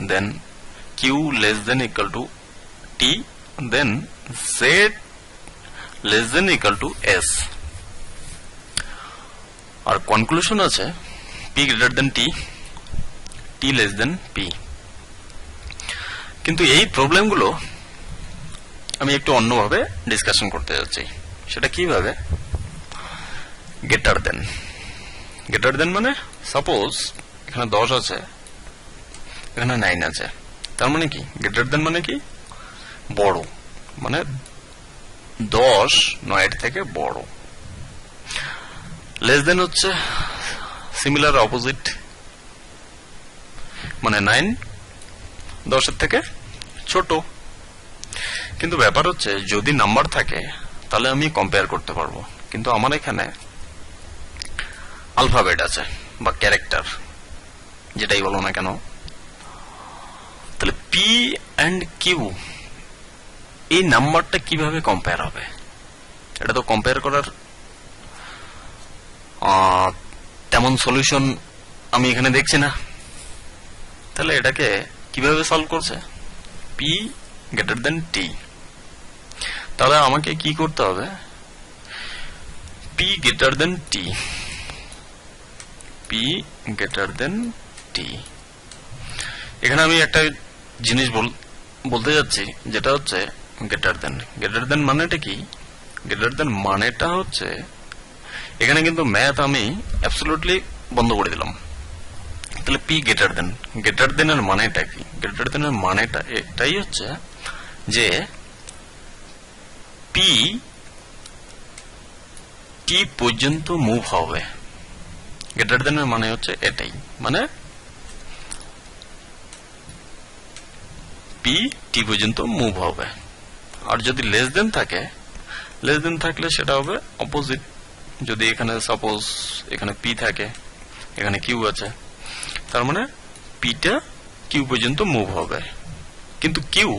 then q less than equal to t, then z less than equal to s. আর conclusion আছে p greater than t, t less than p. কিন্তু এই প্রবলেমগুলো আমি একটু অন্যভাবে ডিসকাশন করতে যাচ্ছি। সেটা কিভাবে? গ্রেটার দেন মানে সাপোজ এখানে 10 আছে, এখানে 9 আছে, তার মানে কি গ্রেটার দেন মানে কি বড়, মানে 10 9 থেকে বড়। লেস দেন হচ্ছে সিমিলার অপোজিট, মানে 9 10 এর থেকে ছোট। কিন্তু ব্যাপার হচ্ছে যদি নাম্বার থাকে তাহলে আমি কম্পেয়ার করতে পারবো, কিন্তু আমার এখানে আলফাবেট আছে বা ক্যারেক্টার, যেটাই বলো না কেন। তাহলে পি এন্ড কিউ এই নাম্বারটা কিভাবে কম্পেয়ার হবে? এটা তো কম্পেয়ার করার তেমন সলিউশন আমি এখানে দেখছি না। তাহলে এটাকে কিভাবে সলভ করছে? পি গ্রেটার দেন টি। তাহলে আমাকে কি করতে হবে? পি গ্রেটার দেন টি, পি গ্রেটার দেন টি। এখানে আমি একটা জিনিস বলতে যাচ্ছি, যেটা হচ্ছে গ্রেটার দেন মানেটা কি? গ্রেটার দেন মানেটা হচ্ছে এখানে কিন্তু ম্যাথ আমি অ্যাবসলিউটলি বন্ধ করে দিলাম। তাহলে পি গ্রেটার দেনের মানেটা কি? গ্রেটার দেনের মানেটা এটাই হচ্ছে যে পি টি পর্যন্ত মুভ হবে। গ্রেটার দেনের মানে হচ্ছে এটাই, মানে পি টি পর্যন্ত মুভ হবে। আর যদি লেস দেন থাকে, লেস দেন থাকলে সেটা হবে অপোজিট। যদি এখানে সাপোজ এখানে পি থাকে, এখানে কিউ আছে, তার মানে পিটা কিউ পর্যন্ত মুভ হবে, কিন্তু কিউ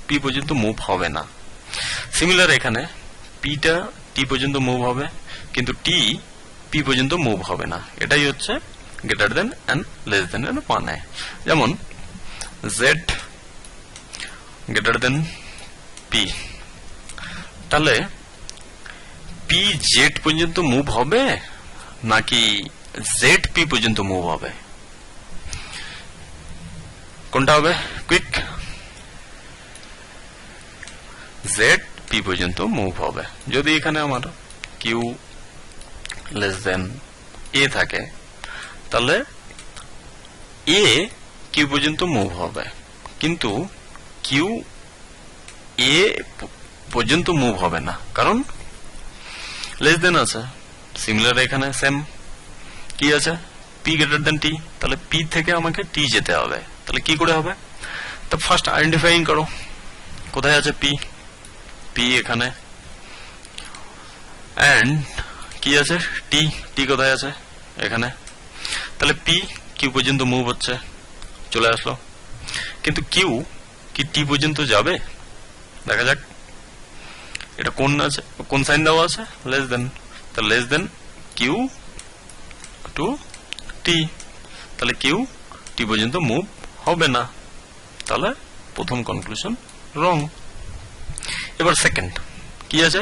পি পর্যন্ত মুভ হবে না। সিমিলার এখানে পিটা টি পর্যন্ত মুভ হবে, কিন্তু টি পি পর্যন্ত মুভ হবে না। এটাই হচ্ছে greater than and less than এর মানে। যেমন জেড গ্রেটার দেন পি, তাহলে পি জেড পর্যন্ত মুভ হবে নাকি জেড পি পর্যন্ত মুভ হবে? কোনটা হবে? কুইক, জেড পি পর্যন্ত মুভ হবে। যদি এখানে আমার কিউ লেস দেন এ থাকে, তাহলে এ কিউ পর্যন্ত মুভ হবে, কিন্তু কিউ এ পর্যন্ত মুভ হবে না, কারণ লেস দেন আছে। সিমিলার এখানে সেম কি আছে? পি গ্রেটার দেন টি, তাহলে পি থেকে আমাকে টি যেতে হবে। তাহলে কি করে হবে? তো ফার্স্ট আইডেন্টিফাইং করো, কোথায় আছে পি? পি এখানে, এন্ড কি আছে? টি, টি কোথায় আছে? এখানে। তাহলে পি কিউ পর্যন্ত মুভ হচ্ছে, চলে আসলো, কিন্তু কিউ কি টি পর্যন্ত যাবে? দেখা যাক এটা কোন সাইন দেওয়া আছে? Less than. তাহলে লেস দেন কিউ টু টি, তাহলে কিউ টি পর্যন্ত মুভ হবে না। তাহলে প্রথম কনক্লুশন রং। এবার সেকেন্ড কি আছে?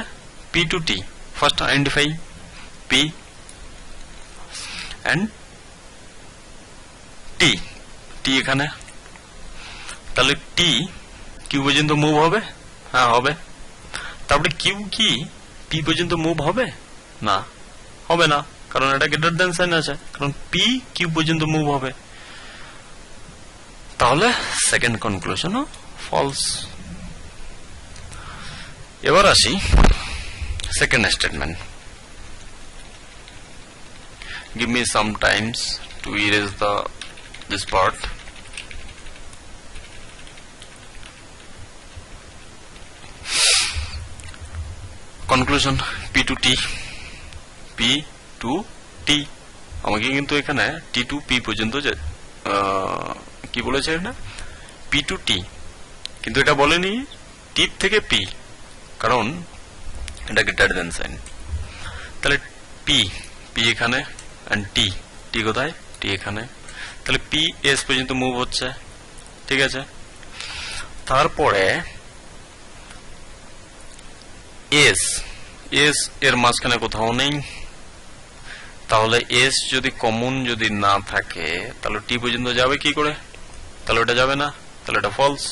P to T. First identify P and T, T এখানে, তাহলে টি কিউ পর্যন্ত মুভ হবে? হ্যাঁ হবে। তারপরে কিউ কি পি পর্যন্ত মুভ হবে? না, হবে না, কারণ এটা গ্রেটার দেন সাইন আছে, কারণ পি কিউ পর্যন্ত মুভ হবে। তাহলে সেকেন্ড কনক্লুশন ফলস। এবার আসি second statement. Give me some times to erase this part. Conclusion P to T, P to T। আমাকে কিন্তু এখানে T to P পর্যন্ত কি বলেছে না? P to T, কিন্তু এটা বলেনি T থেকে P, কারণ এটা গ্রেটার দেন সাইন। তাহলে P এখানে and T কোথায়? T এখানে। তাহলে P S পর্যন্ত মুভ হচ্ছে, ঠিক আছে। তারপরে এস, এস এর মাঝখানে কোথাও নেই, তাহলে এস যদি কমন যদি না থাকে তাহলে টি পর্যন্ত যাবে কি করে, তাহলে ওটা যাবে না, তাহলে এটা ফলস।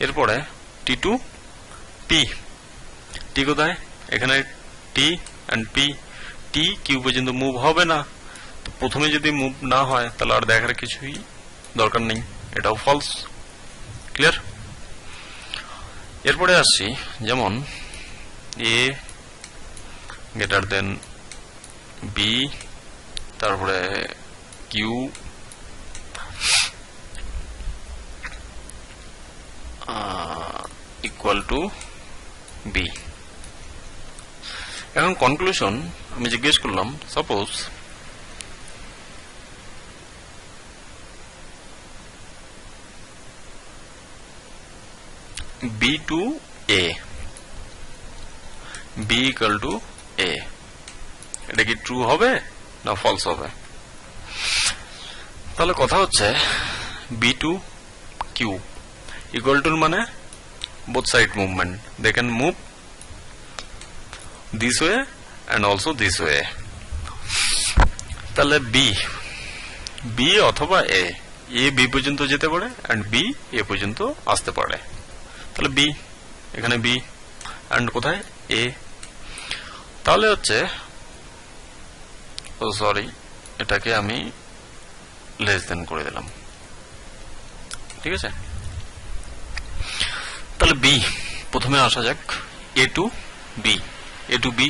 এরপরে টি টু পি, টি কোথায়, এখানে T and P, T Q পর্যন্ত মুভ হবে না, তো প্রথমে যদি মুভ না হয় তাহলে আর দেখার কিছুই দরকার নেই, এটাও ফলস। ক্লিয়ার? এরপরে আসছি, যেমন এ গ্রেটার দেন বি, তারপরে কিউ ইকুয়াল টু বি। এখন কনক্লুশন আমি জিজ্ঞেস করলাম, suppose B to A, B equal to A, এটা কি ট্রু হবে না ফলস হবে? তাহলে কথা হচ্ছে B to Q equal to মানে both side movement, they can move this way and also this way. তাহলে বি, বি অথবা এ, এ বি পর্যন্ত যেতে পারে এন্ড বি এ পর্যন্ত আসতে পারে, তাহলে বি, এখানে বি এন্ড কোথায় এ, তাহলে হচ্ছে ও সরি এটাকে আমি লেস দেন করে দিলাম, ঠিক আছে। তাহলে বি, প্রথমে আসা যাক A to B, A to B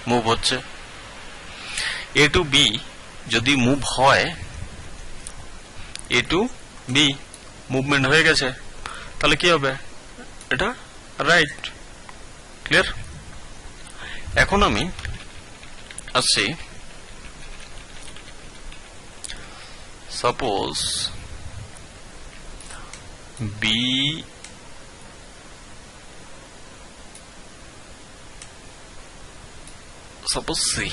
move হচ্ছে, এ টু বি যদি মুভ হয়, এ টু বি মুভমেন্ট হয়ে গেছে, তাহলে কি হবে, এটা রাইট। ক্লিয়ার? এখন আমি আসছি, সাপোজ বি সাপোজ সি,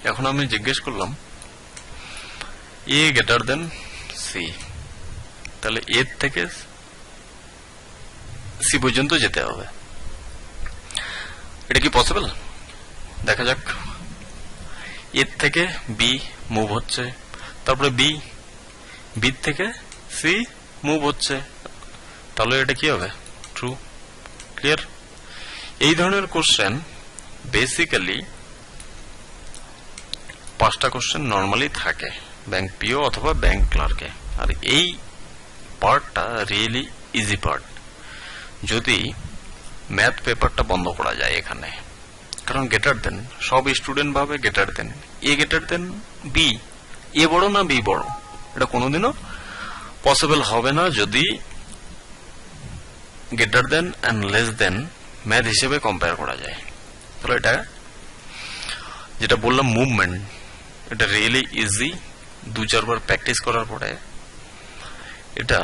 এখন আমি জিজ্ঞেস করলাম এ গ্রেটার দেন সি, তাহলে এ থেকে সি পর্যন্ত যেতে হবে, এটা কি পসিবল? দেখা যাক, এর থেকে বি মুভ হচ্ছে, তারপরে বি, বি থেকে সি মুভ হচ্ছে, তাহলে এটা কি হবে, ট্রু। ক্লিয়ার? এই ধরনের কোশ্চেন বেসিক্যালি 5টা কোশ্চেন নর্মালি থাকে ব্যাংক পিও অথবা ব্যাংক ক্লার্কে, আর এই পার্টটা রিয়েলি ইজি পার্ট যদি ম্যাথ পেপারটা বন্ধ করা যায় এখানে, কারণ গ্রেটার দেন সব স্টুডেন্ট ভাবে গ্রেটার দেন এ, গ্রেটার দেন বি, এ বড় না বি বড়, এটা কোনোদিনও পসিবল হবে না যদি greater than and less than math হিসেবে কম্পেয়ার করা যায়। তাহলে এটা যেটা বললাম মুভমেন্ট, এটা রিয়েলি ইজি, 2-4 বার প্র্যাকটিস করার পরে এটা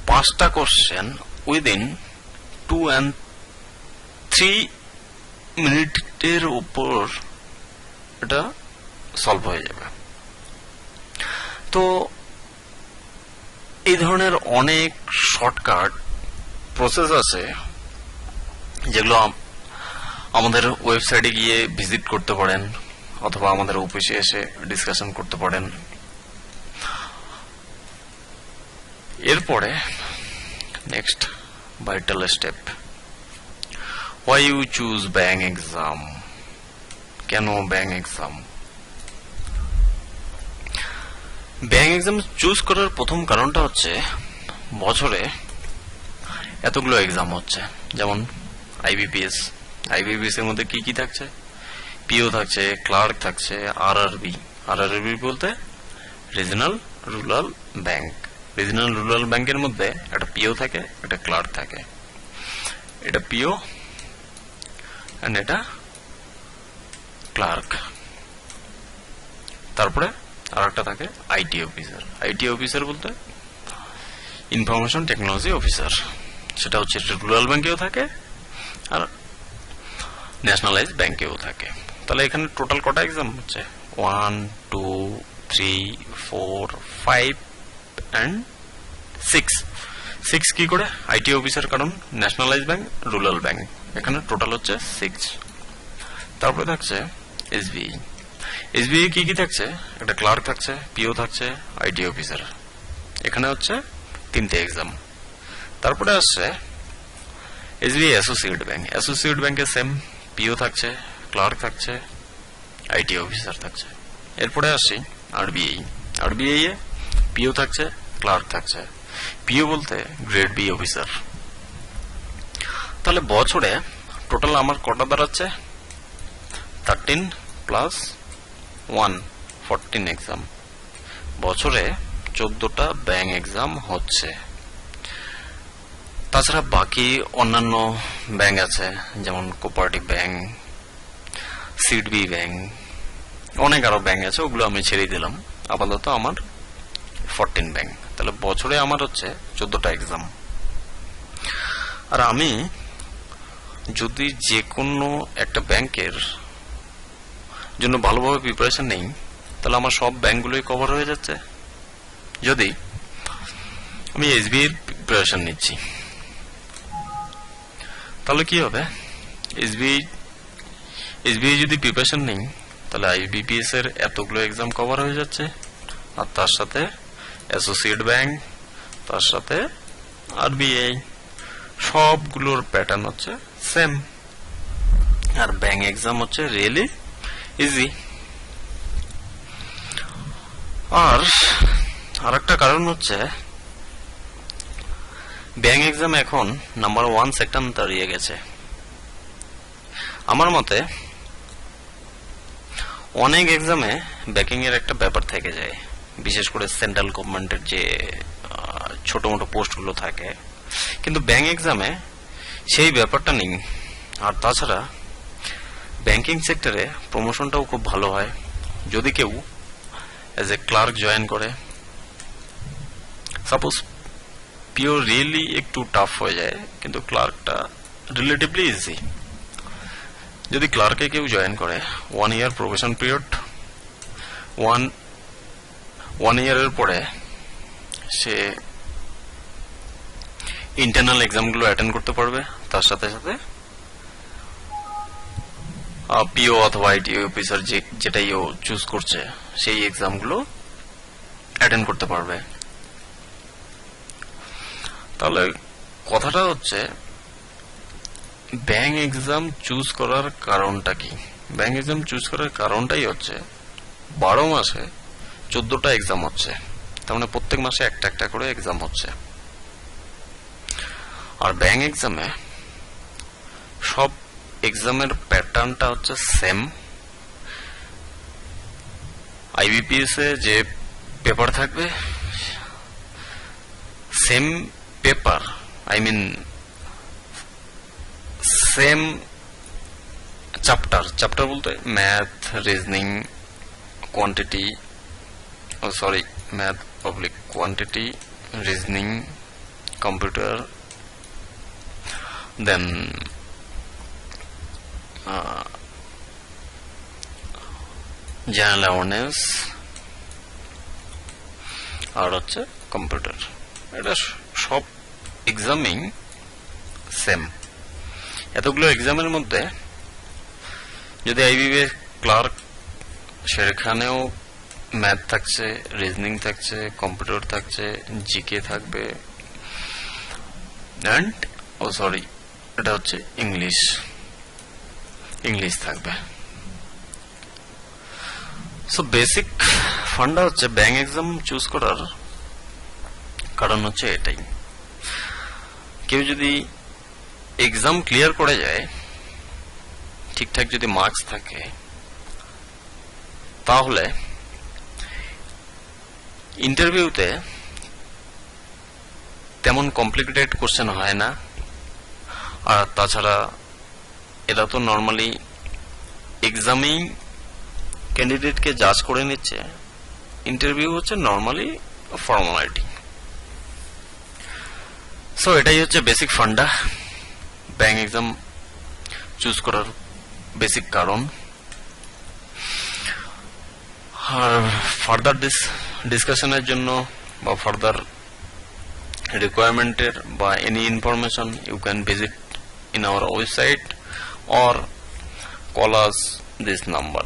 5টা কোশ্চেন উইদিন 2 and 3 মিনিটের উপর এটা সলভ হয়ে যাবে। তো এই ধরনের অনেক শর্টকাট প্রসেস আছে যেগুলো আমাদের ওয়েবসাইটে গিয়ে ভিজিট করতে পারেন অথবা আমাদের অফিসে এসে ডিসকাশন করতে পারেন। এরপরে next vital step, why you choose bank exam, কেন bank exam? Bank exam choose করার প্রথম কারণটা হচ্ছে বছরে এতগুলো এক্সাম হচ্ছে, যেমন আইবিপিএস, আইবিপিএস এর মধ্যে কি কি থাকছে, পিও থাকছে, ক্লার্ক থাকছে, আরআরবি, আরআরবি বলতে regional rural bank, regional rural ব্যাংকের মধ্যে একটা পিও থাকে, একটা ক্লার্ক থাকে, এটা পিও এন্ড এটা ক্লার্ক, তারপরে আর একটা থাকে আইটি অফিসার, আইটি অফিসার বলতে ইনফরমেশন টেকনোলজি অফিসার, সেটা হচ্ছে রুরাল ব্যাংকেও থাকে আর ন্যাশনালাইজ ব্যাংকেও থাকে। তাহলে এখানে টোটাল কটা এক্সাম হচ্ছে, 1 2 3 4 5 অ্যান্ড 6 কি করে আইটি অফিসার, কারণ ন্যাশনালাইজ ব্যাংক, রুরাল ব্যাংক, এখানে টোটাল হচ্ছে 6। তারপরে থাকছে এসবিআই। এসবিআই কি কি থাকছে, একটা ক্লার্ক থাকছে, পিও থাকছে, আইটি অফিসার, এখানে হচ্ছে 3টে এক্সাম। তারপরে আসছে এসবিআই অ্যাসোসিয়েট ব্যাংক। অ্যাসোসিয়েট ব্যাংকে সেম, পিও থাকছে, ক্লার্ক থাকছে, আইটি অফিসার থাকছে। এরপরে আসছি আরবিআই। আরবিআই এ পিও থাকছে, ক্লার্ক থাকছে, পিও বলতে গ্রেড বি অফিসার। তাহলে বছরে টোটাল আমার কটা দাঁড়াচ্ছে, 13 প্লাস 1 14 এক্সাম। বছরে 14টা ব্যাংক এক্সাম হচ্ছে। তাছাড়া বাকি অন্যান্য ব্যাংক আছে, যেমন কোঅপারেটিভ ব্যাংক, সিডবি ব্যাংক, অনেক আরো ব্যাংক আছে, ওগুলো আমি ছেড়ে দিলাম। আপাতত আমার 14 ব্যাংক। তাহলে বছরে আমার হচ্ছে 14টা এক্সাম। আর আমি যদি যে কোনো একটা ব্যাংকের জন্য ভালোভাবে প্রিপারেশন নেই, তাহলে আমার সব ব্যাংকগুলোই কভার হয়ে যাচ্ছে। যদি আমি এসবিআই এর প্রিপারেশন নিচ্ছি, তাহলে কি হবে, এসবিআই যদি প্রিপারেশন নেই, তাহলে আইবিপিএস এর এতগুলো এক্সাম কভার হয়ে যাচ্ছে, আর তার সাথে অ্যাসোসিয়েট ব্যাংক, তার সাথে আরবিআই, সবগুলোর প্যাটার্ন হচ্ছে সেম। আর ব্যাংক এক্সাম হচ্ছে রিয়েলি ইজি। আর আরেকটা কারণ হচ্ছে ব্যাংক এক্সাম এখন নাম্বার 1 সেক্টর দাঁড়িয়ে গেছে। আমার মতে অনেক এক্সামে ব্যাংকিং এর একটা ব্যাপার থেকে যায়, বিশেষ করে সেন্ট্রাল গভর্নমেন্টের যে ছোট মোটো পোস্টগুলো থাকে, কিন্তু ব্যাংক এক্সামে সেই ব্যাপারটা নেই। আর তাছাড়া ব্যাংকিং সেক্টরে প্রমোশনটাও খুব ভালো হয় যদি কেউ এজ এ ক্লার্ক জয়েন করে। সাপোজ পিও রিয়েলি একটু টাফ হয়ে যায়, কিন্তু ক্লার্কটা রিলেটিভলি ইজি। যদি ক্লার্কে কেউ জয়েন করে, 1 ইয়ার প্রবেশন পিরিয়ড, 1 ইয়ারের পরে সে ইন্টারনাল এক্সামগুলো অ্যাটেন্ড করতে পারবে, তার সাথে সাথে পিও অথবা আইটি অফিসার যেটাই ও চুজ করছে সেই এক্সামগুলো অ্যাটেন্ড করতে পারবে। তাহলে কথাটা হচ্ছে ব্যাংক এক্সাম চুজ করার কারণটা কি? ব্যাংক এক্সাম চুজ করার কারণটাই হচ্ছে 12 মাসে 14টা এক্সাম হচ্ছে, তার মানে প্রত্যেক মাসে একটা একটা করে এক্সাম হচ্ছে। আর ব্যাংক এক্সামে সব এক্সামের প্যাটার্নটা হচ্ছে সেম। আইবিপিএস এ যে পেপার থাকবে, same paper, I mean same chapter বলতে math, reasoning, quantity, math public quantity, reasoning, computer, then general awareness, আর হচ্ছে কম্পিউটার। এটা সব এক্সামিং সেম। এতগুলো এক্সামের মধ্যে যদি আইবিবি ক্লার্ক, সেখানেও ম্যাথ থাকছে, রিজনিং থাকছে, কম্পিউটার থাকছে, জিকে থাকবে, অ্যান্ড এটা হচ্ছে ইংলিশ থাকবে। সো বেসিক ফান্ডা হচ্ছে ব্যাংক এক্সাম চুজ করার কারণ হচ্ছে এটাই। কেউ যদি এক্সাম ক্লিয়ার করে যায়, ঠিকঠাক যদি মার্কস থাকে, তাহলে ইন্টারভিউতে তেমন কমপ্লিকেটেড কোশ্চেন হয় না। আর তাছাড়া এরা তো নর্মালি এক্সামেই ক্যান্ডিডেটকে জাজ করে নিচ্ছে, ইন্টারভিউ হচ্ছে নর্মালি ফর্মালিটি। সো এটাই হচ্ছে basic funda, bank exam choose করার বেসিক কারণ। আর ফার্দার ডিসকাশনের জন্য বা ফার্দার রিকোয়ারমেন্টের বা any information you can visit in our website or call us this number.